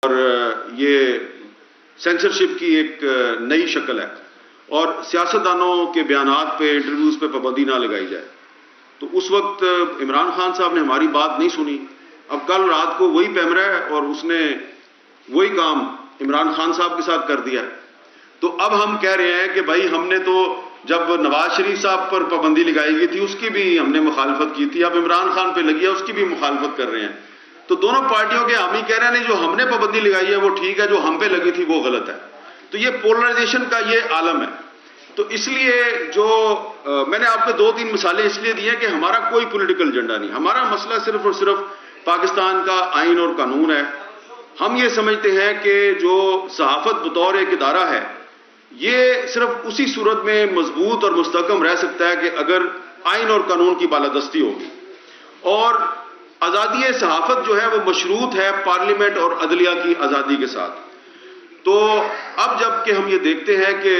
اور یہ سینسرشپ کی ایک نئی شکل ہے اور سیاستدانوں کے بیانات پہ انٹرویوز پہ پابندی نہ لگائی جائے. تو اس وقت عمران خان صاحب نے ہماری بات نہیں سنی. اب کل رات کو وہی پیمرا ہے اور اس نے وہی کام عمران خان صاحب کے ساتھ کر دیا. تو اب ہم کہہ رہے ہیں کہ بھائی ہم نے تو جب نواز شریف صاحب پر پابندی لگائی گئی تھی اس کی بھی ہم نے مخالفت کی تھی, اب عمران خان پہ لگی ہے اس کی بھی مخالفت کر رہے ہیں. تو دونوں پارٹیوں کے حامی کہہ رہے ہیں نہیں جو ہم نے پابندی لگائی ہے وہ ٹھیک ہے, جو ہم پہ لگی تھی وہ غلط ہے. تو یہ پولرائزیشن کا یہ عالم ہے. تو اس لیے جو میں نے آپ کو 2-3 مثالیں اس لیے دی ہیں کہ ہمارا کوئی پولیٹیکل ایجنڈا نہیں, ہمارا مسئلہ صرف اور صرف پاکستان کا آئین اور قانون ہے. ہم یہ سمجھتے ہیں کہ جو صحافت بطور ایک ادارہ ہے یہ صرف اسی صورت میں مضبوط اور مستحکم رہ سکتا ہے کہ اگر آئین اور قانون کی بالادستی ہوگی. اور آزادی صحافت جو ہے وہ مشروط ہے پارلیمنٹ اور عدلیہ کی آزادی کے ساتھ. تو اب جب کہ ہم یہ دیکھتے ہیں کہ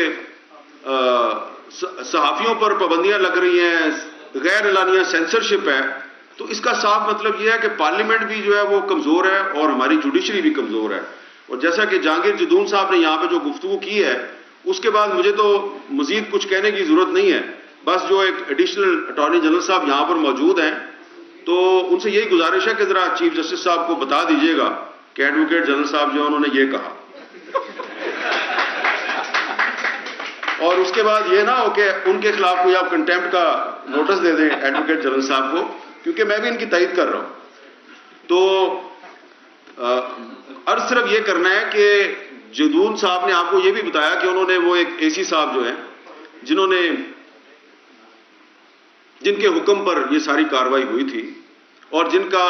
صحافیوں پر پابندیاں لگ رہی ہیں, غیر اعلانیہ سینسرشپ ہے, تو اس کا صاف مطلب یہ ہے کہ پارلیمنٹ بھی جو ہے وہ کمزور ہے اور ہماری جوڈیشری بھی کمزور ہے. اور جیسا کہ جہانگیر جدون صاحب نے یہاں پہ جو گفتگو کی ہے اس کے بعد مجھے تو مزید کچھ کہنے کی ضرورت نہیں ہے. بس جو ایک ایڈیشنل اٹارنی جنرل صاحب یہاں پر موجود ہیں تو ان سے یہی گزارش ہے کہ ذرا چیف جسٹس صاحب کو بتا دیجئے گا کہ ایڈوکیٹ جنرل صاحب جو انہوں نے یہ کہا. اور اس کے بعد یہ نہ ہو کہ ان کے خلاف کوئی آپ کنٹیمپٹ کا نوٹس دے دیں ایڈوکیٹ جنرل صاحب کو, کیونکہ میں بھی ان کی تائید کر رہا ہوں. تو عرض صرف یہ کرنا ہے کہ جدون صاحب نے آپ کو یہ بھی بتایا کہ انہوں نے وہ ایک اے سی صاحب جو ہیں جن کے حکم پر یہ ساری کارروائی ہوئی تھی اور جن کا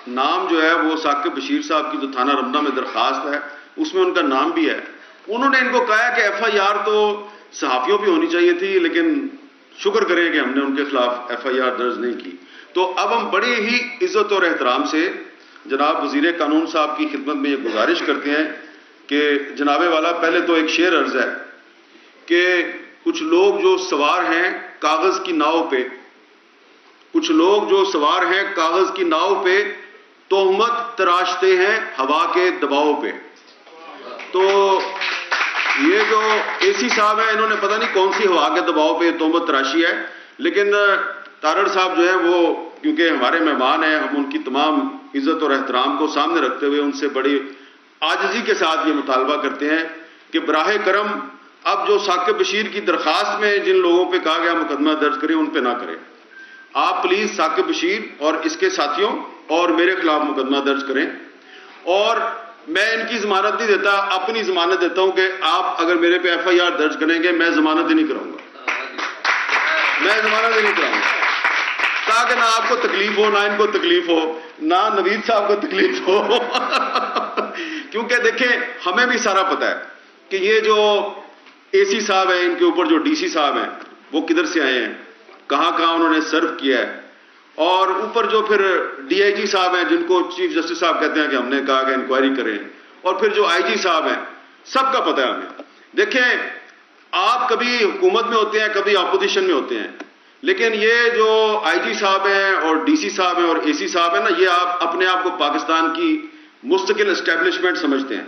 نام جو ہے وہ ثاقب بشیر صاحب کی جو تھانہ رمضہ میں درخواست ہے اس میں ان کا نام بھی ہے. انہوں نے ان کو کہا کہ ایف آئی آر تو صحافیوں پہ ہونی چاہیے تھی لیکن شکر کریں کہ ہم نے ان کے خلاف ایف آئی آر درج نہیں کی. تو اب ہم بڑی ہی عزت اور احترام سے جناب وزیر قانون صاحب کی خدمت میں یہ گزارش کرتے ہیں کہ جناب والا پہلے تو ایک شعر عرض ہے کہ کچھ لوگ جو سوار ہیں کاغذ کی ناؤ پہ, کچھ لوگ جو سوار ہیں کاغذ کی ناؤ پہ تہمت تراشتے ہیں ہوا کے دباؤ پہ. تو یہ جو اے سی صاحب ہیں انہوں نے پتہ نہیں کون سی ہوا کے دباؤ پہ تہمت تراشی ہے, لیکن تارڑ صاحب جو ہے وہ کیونکہ ہمارے مہمان ہیں ہم ان کی تمام عزت اور احترام کو سامنے رکھتے ہوئے ان سے بڑی عاجزی کے ساتھ یہ مطالبہ کرتے ہیں کہ براہ کرم اب جو ثاقب بشیر کی درخواست میں جن لوگوں پہ کہا گیا مقدمہ درج کریں ان پہ نہ کریں. آپ پلیز ثاقب بشیر اور اس کے ساتھیوں اور میرے خلاف مقدمہ درج کریں. اور میں ان کی ضمانت نہیں دیتا, اپنی ضمانت دیتا ہوں کہ آپ اگر میرے پہ ایف آئی آر درج کریں گے میں ضمانت ہی نہیں کراؤں گا, میں ضمانت ہی نہیں کراؤں گا تاکہ نہ آپ کو تکلیف ہو نہ ان کو تکلیف ہو نہ نوید صاحب کو تکلیف ہو. کیونکہ دیکھیں ہمیں بھی سارا پتہ ہے کہ یہ جو اے سی صاحب ہیں ان کے اوپر جو ڈی سی صاحب ہیں وہ کدھر سے آئے ہیں, کہاں کہاں انہوں نے سرو کیا ہے, اور اوپر جو پھر ڈی آئی جی صاحب ہیں جن کو چیف جسٹس صاحب کہتے ہیں کہ ہم نے کہا کہ انکوائری کریں, اور پھر جو آئی جی صاحب ہیں, سب کا پتہ ہے ہمیں. دیکھیں آپ کبھی حکومت میں ہوتے ہیں کبھی اپوزیشن میں ہوتے ہیں, لیکن یہ جو آئی جی صاحب ہیں اور ڈی سی صاحب ہیں اور اے سی صاحب ہیں نا, یہ آپ اپنے آپ کو پاکستان کی مستقل اسٹیبلشمنٹ سمجھتے ہیں.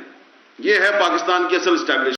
یہ ہے پاکستان کی اصل اسٹیبلشمنٹ.